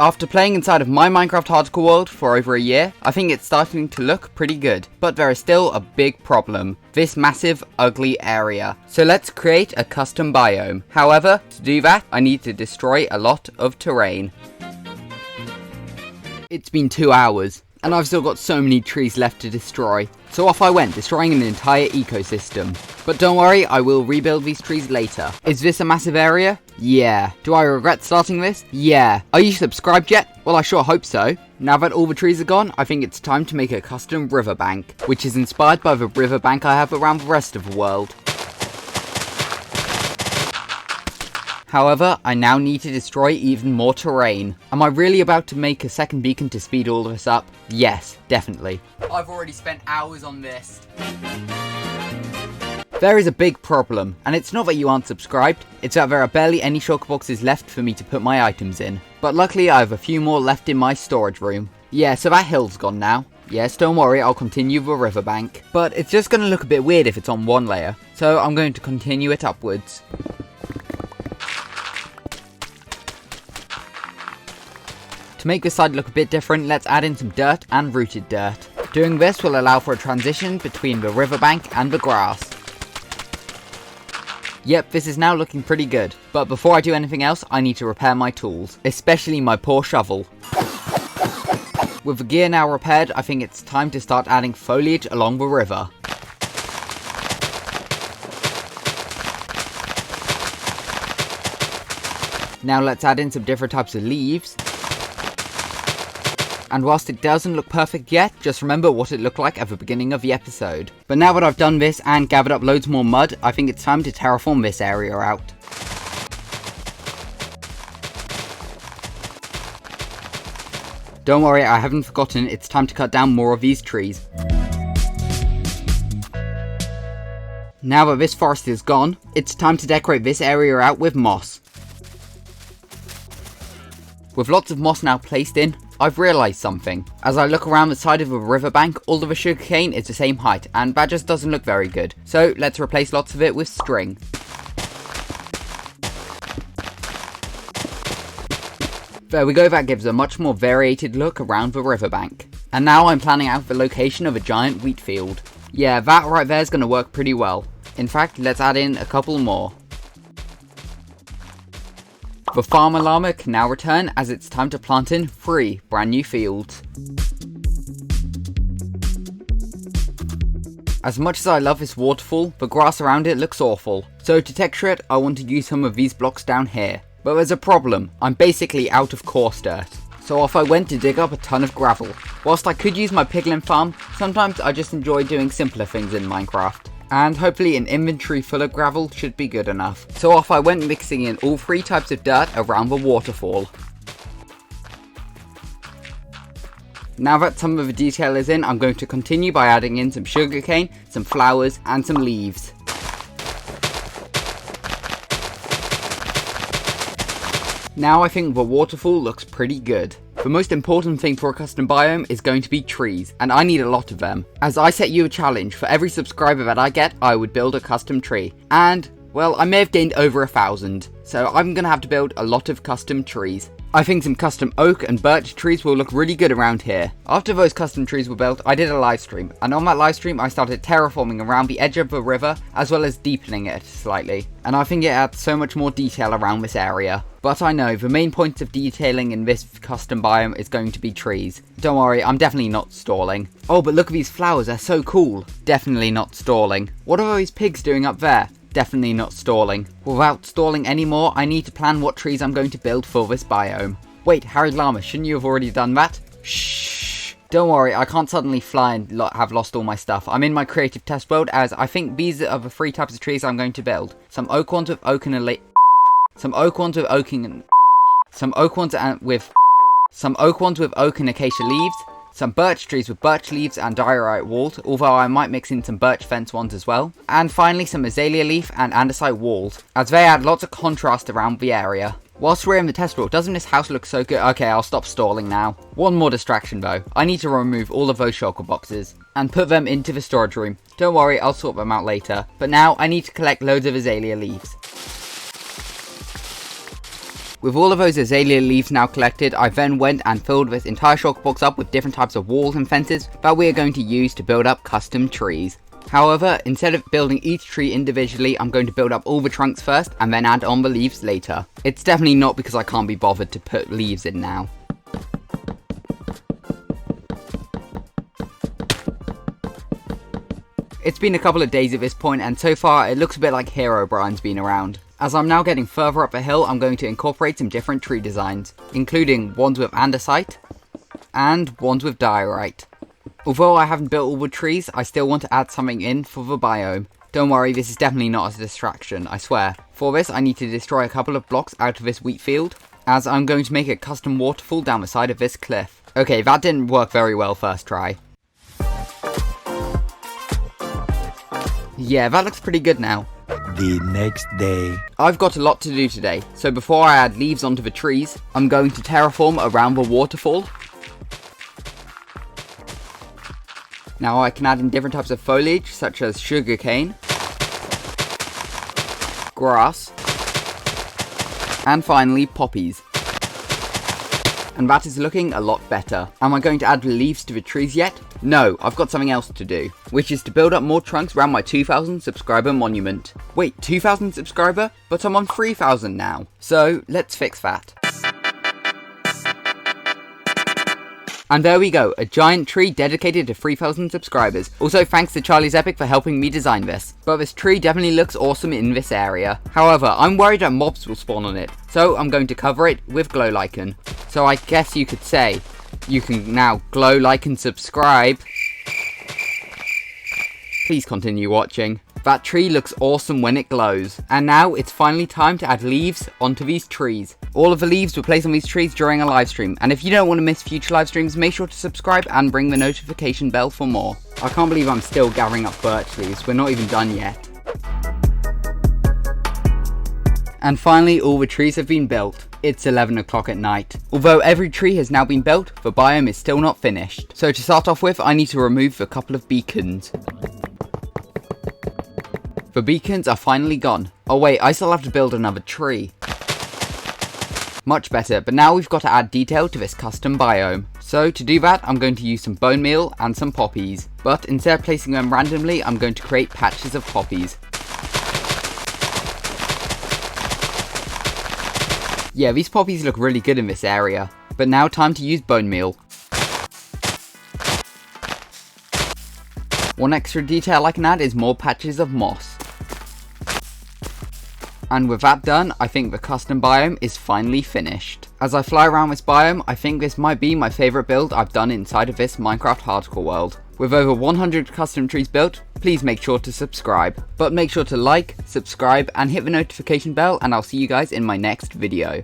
After playing inside of my Minecraft hardcore world for over a year, I think it's starting to look pretty good, but there is still a big problem. This massive, ugly area. So let's create a custom biome. However, to do that, I need to destroy a lot of terrain. It's been 2 hours, and I've still got so many trees left to destroy. So off I went, destroying an entire ecosystem. But don't worry, I will rebuild these trees later. Is this a massive area? Yeah. Do I regret starting this? Yeah. Are you subscribed yet? Well, I sure hope so. Now that all the trees are gone, I think it's time to make a custom riverbank, which is inspired by the riverbank I have around the rest of the world. However, I now need to destroy even more terrain. Am I really about to make a second beacon to speed all of this up? Yes, definitely. I've already spent hours on this. There is a big problem, and it's not that you aren't subscribed, it's that there are barely any shulker boxes left for me to put my items in. But luckily I have a few more left in my storage room. Yeah, so that hill's gone now. Yes, don't worry, I'll continue the riverbank. But it's just going to look a bit weird if it's on one layer, so I'm going to continue it upwards. To make this side look a bit different, let's add in some dirt and rooted dirt. Doing this will allow for a transition between the riverbank and the grass. Yep, this is now looking pretty good. But before I do anything else, I need to repair my tools, especially my poor shovel. With the gear now repaired, I think it's time to start adding foliage along the river. Now let's add in some different types of leaves. And whilst it doesn't look perfect yet, just remember what it looked like at the beginning of the episode. But now that I've done this and gathered up loads more mud, I think it's time to terraform this area out. Don't worry, I haven't forgotten, it's time to cut down more of these trees. Now that this forest is gone, it's time to decorate this area out with moss. With lots of moss now placed in, I've realised something. As I look around the side of the riverbank, all of the sugarcane is the same height, and that just doesn't look very good. So let's replace lots of it with string. There we go, that gives a much more variated look around the riverbank. And now I'm planning out the location of a giant wheat field. Yeah, that right there is going to work pretty well. In fact, let's add in a couple more. The farmer llama can now return as it's time to plant in 3 brand new fields. As much as I love this waterfall, the grass around it looks awful. So to texture it, I want to use some of these blocks down here. But there's a problem, I'm basically out of coarse dirt. So off I went to dig up a ton of gravel. Whilst I could use my piglin farm, sometimes I just enjoy doing simpler things in Minecraft. And hopefully an inventory full of gravel should be good enough. So off I went mixing in all 3 types of dirt around the waterfall. Now that some of the detail is in, I'm going to continue by adding in some sugarcane, some flowers and some leaves. Now I think the waterfall looks pretty good. The most important thing for a custom biome is going to be trees, and I need a lot of them. As I set you a challenge, for every subscriber that I get, I would build a custom tree. And, well, I may have gained over 1,000, so I'm gonna have to build a lot of custom trees. I think some custom oak and birch trees will look really good around here. After those custom trees were built, I did a live stream, and on that live stream I started terraforming around the edge of the river, as well as deepening it slightly. And I think it adds so much more detail around this area. But I know, the main point of detailing in this custom biome is going to be trees. Don't worry, I'm definitely not stalling. Oh, but look at these flowers, they're so cool. Definitely not stalling. What are those pigs doing up there? Definitely not stalling. Without stalling anymore, I need to plan what trees I'm going to build for this biome. Wait, Harrydallama, shouldn't you have already done that? Shh. Don't worry, I can't suddenly fly and have lost all my stuff. I'm in my creative test world, as I think these are the 3 types of trees I'm going to build. Some oak ones with oak and some oak ones with oak and some oak ones with oak and acacia leaves, some birch trees with birch leaves and diorite walls, although I might mix in some birch fence ones as well, and finally some azalea leaf and andesite walls, as they add lots of contrast around the area. Whilst we're in the test world, doesn't this house look so good? Okay, I'll stop stalling now. One more distraction though. I need to remove all of those shulker boxes and put them into the storage room. Don't worry, I'll sort them out later. But now I need to collect loads of azalea leaves. With all of those azalea leaves now collected, I then went and filled this entire shulker box up with different types of walls and fences that we are going to use to build up custom trees. However, instead of building each tree individually, I'm going to build up all the trunks first and then add on the leaves later. It's definitely not because I can't be bothered to put leaves in now. It's been a couple of days at this point, and so far it looks a bit like Herobrine's been around. As I'm now getting further up the hill, I'm going to incorporate some different tree designs, including ones with andesite and ones with diorite. Although I haven't built all the trees, I still want to add something in for the biome. Don't worry, this is definitely not a distraction, I swear. For this, I need to destroy a couple of blocks out of this wheat field, as I'm going to make a custom waterfall down the side of this cliff. Okay, that didn't work very well first try. Yeah, that looks pretty good now. The next day. I've got a lot to do today, so before I add leaves onto the trees, I'm going to terraform around the waterfall. Now I can add in different types of foliage, such as sugarcane, grass, and finally poppies. And that is looking a lot better. Am I going to add leaves to the trees yet? No, I've got something else to do, which is to build up more trunks around my 2,000 subscriber monument. Wait, 2,000 subscriber? But I'm on 3,000 now. So let's fix that. And there we go, a giant tree dedicated to 3,000 subscribers. Also thanks to Charlie's Epic for helping me design this. But this tree definitely looks awesome in this area. However, I'm worried that mobs will spawn on it, so I'm going to cover it with glow lichen. So I guess you could say, you can now glow like and subscribe. Please continue watching. That tree looks awesome when it glows. And now it's finally time to add leaves onto these trees. All of the leaves were placed on these trees during a live stream, and if you don't want to miss future live streams, make sure to subscribe and ring the notification bell for more. I can't believe I'm still gathering up birch leaves, we're not even done yet. And finally, all the trees have been built. It's 11 o'clock at night. Although every tree has now been built, the biome is still not finished. So to start off with, I need to remove a couple of beacons. The beacons are finally gone. Oh wait, I still have to build another tree. Much better, but now we've got to add detail to this custom biome. So to do that, I'm going to use some bone meal and some poppies. But instead of placing them randomly, I'm going to create patches of poppies. Yeah, these poppies look really good in this area. But now time to use bone meal. One extra detail I can add is more patches of moss. And with that done, I think the custom biome is finally finished. As I fly around this biome, I think this might be my favourite build I've done inside of this Minecraft hardcore world. With over 100 custom trees built, please make sure to subscribe. But make sure to like, subscribe, and hit the notification bell, and I'll see you guys in my next video.